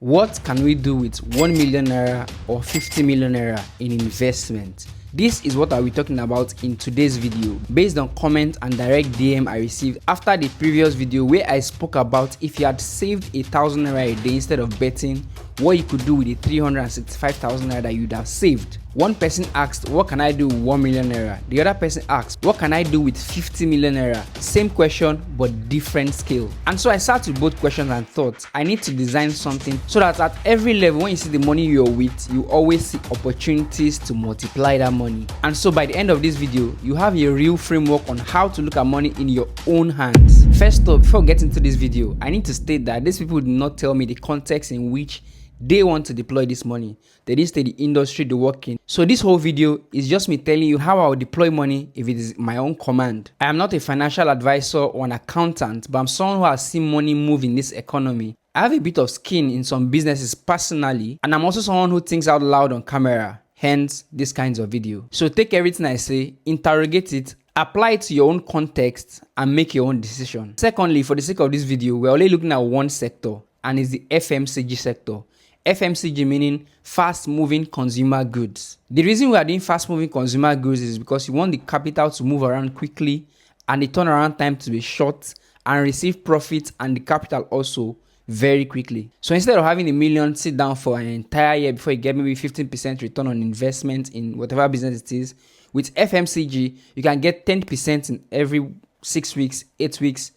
What can we do with 1 million naira or 50 million naira in investment? This is what I'll be talking about in today's video based on comment and direct DM I received after the previous video where I spoke about if you had saved 1,000 naira a day instead of betting, what you could do with the 365,000 naira that you'd have saved. One person asked, what can I do with 1 million naira? The other person asked, what can I do with 50 million naira? Same question but different scale. And so I sat with both questions and thought I need to design something so that at every level when you see the money you're with, you always see opportunities to multiply that money. And so by the end of this video, you have a real framework on how to look at money in your own hands. First up, before getting into this video, I need to state that these people did not tell me the context in which they want to deploy this money. They didn't say the industry they work in. So this whole video is just me telling you how I will deploy money if it is my own command. I am not a financial advisor or an accountant, but I'm someone who has seen money move in this economy. I have a bit of skin in some businesses personally, and I'm also someone who thinks out loud on camera, hence this kinds of video. So take everything I say, interrogate it, apply it to your own context, and make your own decision. Secondly, for the sake of this video, we're only looking at one sector, and it's the FMCG sector. FMCG meaning fast moving consumer goods. The reason we are doing fast moving consumer goods is because you want the capital to move around quickly and the turnaround time to be short and receive profit and the capital also very quickly. So instead of having a million sit down for an entire year before you get maybe 15% return on investment in whatever business it is, with FMCG you can get 10% in every 6 weeks, 8 weeks,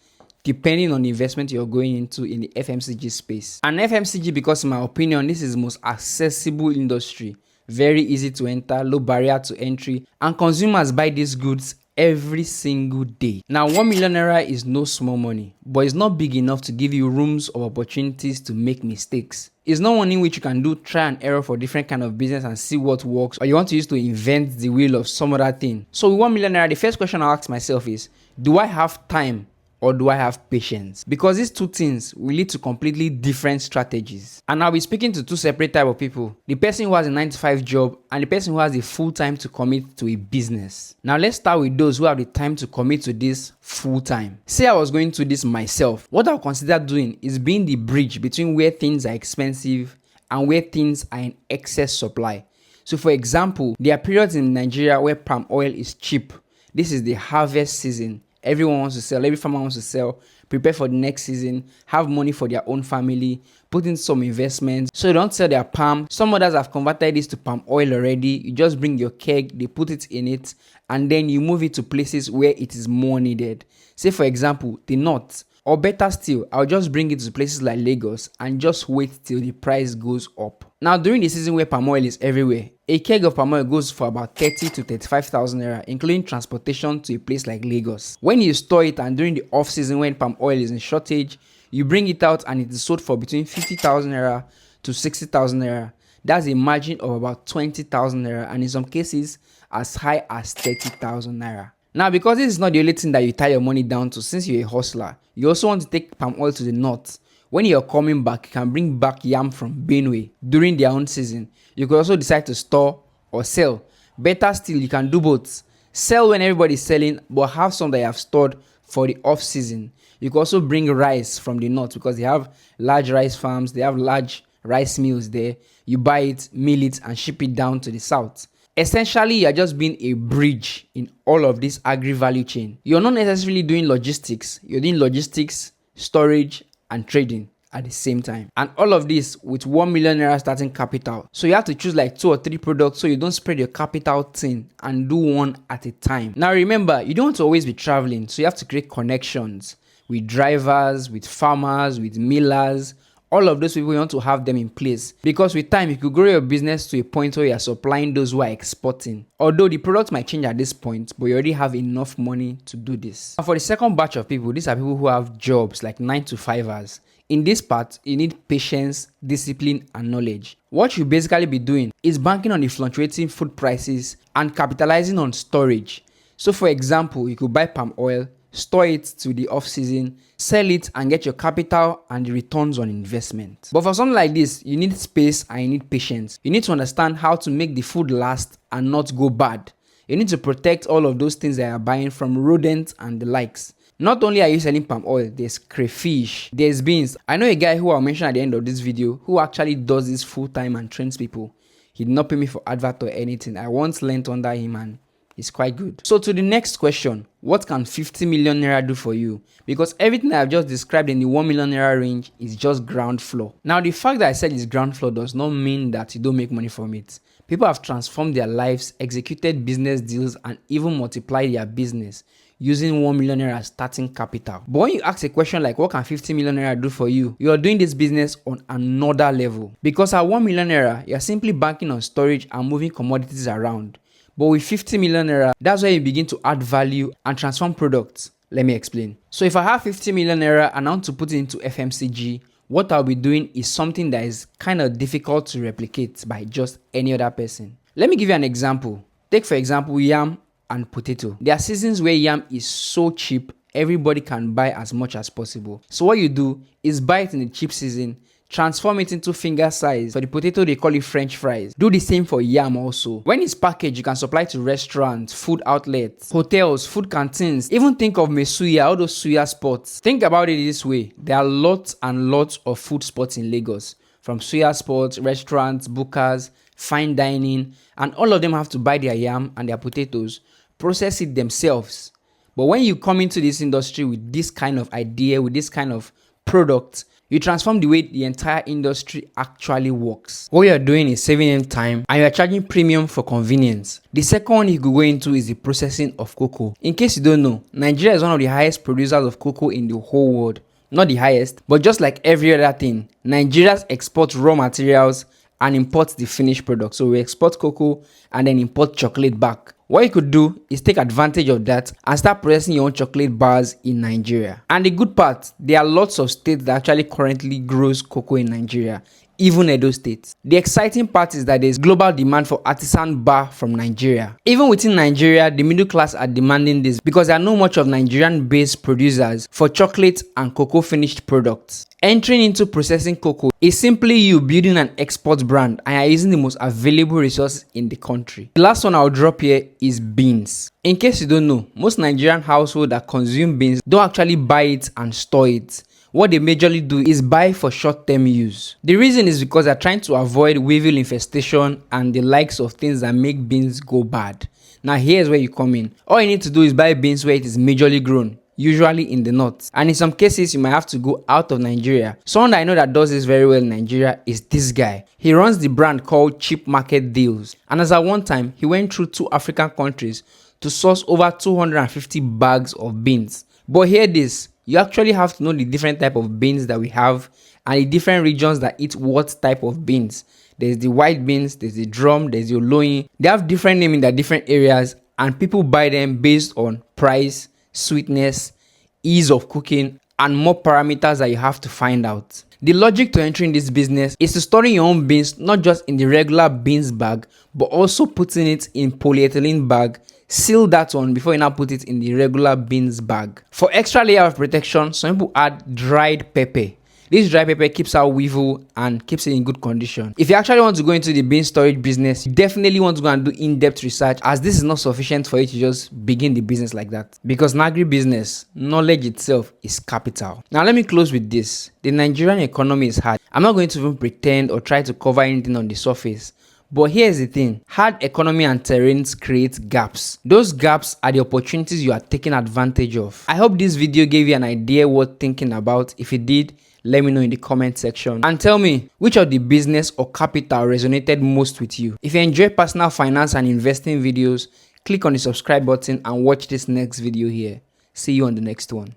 depending on the investment you're going into in the FMCG space. And FMCG, because in my opinion, this is the most accessible industry, very easy to enter, low barrier to entry, and consumers buy these goods every single day. Now 1 million naira is no small money, but it's not big enough to give you rooms of opportunities to make mistakes. It's not one in which you can do try and error for different kind of business and see what works, or you want to use to invent the wheel of some other thing. So with 1 million naira, the first question I ask myself is, do I have time or do I have patience? Because these two things will lead to completely different strategies. And I'll be speaking to two separate types of people. The person who has a 9-to-5 job and the person who has the full time to commit to a business. Now let's start with those who have the time to commit to this full time. Say I was going to this myself. What I'll consider doing is being the bridge between where things are expensive and where things are in excess supply. So for example, there are periods in Nigeria where palm oil is cheap. This is the harvest season. Everyone wants to sell, every farmer wants to sell, prepare for the next season, have money for their own family, put in some investments. So they don't sell their palm. Some others have converted this to palm oil already. You just bring your keg, they put it in it, and then you move it to places where it is more needed. Say for example, the north. Or better still, I'll just bring it to places like Lagos and just wait till the price goes up. Now during the season where palm oil is everywhere, a keg of palm oil goes for about 30 to 35,000 naira, including transportation to a place like Lagos. When you store it and during the off season when palm oil is in shortage, you bring it out and it is sold for between 50,000 naira to 60,000 naira. That's a margin of about 20,000 naira and in some cases as high as 30,000 naira. Now, because this is not the only thing that you tie your money down to, since you're a hustler, you also want to take palm oil to the north. When you're coming back, you can bring back yam from Benue during their own season. You could also decide to store or sell. Better still, you can do both. Sell when everybody's selling, but have some that you have stored for the off season. You can also bring rice from the north because they have large rice farms, they have large rice mills there. You buy it, mill it, and ship it down to the south. Essentially, you're just being a bridge in all of this agri-value chain. You're not necessarily doing logistics. You're doing logistics, storage, and trading at the same time. And all of this with 1 million naira starting capital. So you have to choose like 2 or 3 products so you don't spread your capital thin and do one at a time. Now remember, you don't want to always be traveling. So you have to create connections with drivers, with farmers, with millers. All of those people, you want to have them in place because with time you could grow your business to a point where you are supplying those who are exporting. Although the product might change at this point, but you already have enough money to do this. And for the second batch of people, these are people who have jobs like 9-to-5ers. In this part, you need patience, discipline, and knowledge. What you basically be doing is banking on the fluctuating food prices and capitalizing on storage. So for example, you could buy palm oil, store it to the off season, sell it and get your capital and the returns on investment. But for something like this, you need space and you need patience. You need to understand how to make the food last and not go bad. You need to protect all of those things that you are buying from rodents and the likes. Not only are you selling palm oil, there's crayfish, there's beans. I know a guy who I'll mention at the end of this video who actually does this full time and trains people. He did not pay me for advert or anything. I once learned under him and it's quite good. So to the next question, what can 50 million naira do for you? Because everything I've just described in the 1 million naira range is just ground floor. Now the fact that I said it's ground floor does not mean that you don't make money from it. People have transformed their lives, executed business deals, and even multiplied their business using 1 million naira as starting capital. But when you ask a question like what can 50 million naira do for you, you are doing this business on another level. Because at 1 million naira, you are simply banking on storage and moving commodities around. But with 50 million naira, that's where you begin to add value and transform products. Let me explain. So if I have 50 million naira and I want to put it into FMCG, what I'll be doing is something that is kind of difficult to replicate by just any other person. Let me give you an example. Take for example yam and potato. There are seasons where yam is so cheap, everybody can buy as much as possible. So what you do is buy it in the cheap season, transform it into finger size. For the potato, they call it French fries. Do the same for yam also. When it's packaged, you can supply to restaurants, food outlets, hotels, food canteens. Even think of mesuya, all those suya spots. Think about it this way. There are lots and lots of food spots in Lagos. From suya spots, restaurants, bukas, fine dining, and all of them have to buy their yam and their potatoes, process it themselves. But when you come into this industry with this kind of idea, with this kind of product, you transform the way the entire industry actually works. What you're doing is saving them time and you're charging premium for convenience. The second one you could go into is the processing of cocoa. In case you don't know, Nigeria is one of the highest producers of cocoa in the whole world. Not the highest, but just like every other thing, Nigerians export raw materials and import the finished product. So we export cocoa and then import chocolate back. What you could do is take advantage of that and start processing your own chocolate bars in Nigeria. And the good part, there are lots of states that actually currently grows cocoa in Nigeria, even Edo State. The exciting part is that there's global demand for artisan bar from Nigeria. Even within Nigeria, the middle class are demanding this because there are not much of Nigerian-based producers for chocolate and cocoa finished products. Entering into processing cocoa is simply you building an export brand and are using the most available resources in the country. The last one I'll drop here is beans. In case you don't know, most Nigerian households that consume beans don't actually buy it and store it. What they majorly do is buy for short-term use. The reason is because they're trying to avoid weevil infestation and the likes of things that make beans go bad. Now here's where you come in. All you need to do is buy beans where it is majorly grown, usually in the north, and in some cases you might have to go out of Nigeria. Someone that I know that does this very well in Nigeria is this guy. He runs the brand called Cheap Market Deals, and as at one time he went through 2 African countries to source over 250 bags of beans. But hear this, you actually have to know the different type of beans that we have and the different regions that eat what type of beans. There's the white beans, there's the drum, there's the oloyin. They have different names in their different areas and people buy them based on price, sweetness, ease of cooking, and more parameters that you have to find out. The logic to entering this business is to storing your own beans not just in the regular beans bag, but also putting it in polyethylene bag, seal that one before you now put it in the regular beans bag. For extra layer of protection, some people add dried pepper. This dry pepper keeps out weevil and keeps it in good condition. If you actually want to go into the bean storage business, you definitely want to go and do in-depth research, as this is not sufficient for you to just begin the business like that. Because in agri-business, knowledge itself is capital. Now let me close with this. The Nigerian economy is hard. I'm not going to even pretend or try to cover anything on the surface. But here's the thing, hard economy and terrains create gaps. Those gaps are the opportunities you are taking advantage of. I hope this video gave you an idea worth thinking about. If it did, let me know in the comment section and tell me which of the business or capital resonated most with you. If you enjoy personal finance and investing videos, click on the subscribe button and watch this next video here. See you on the next one.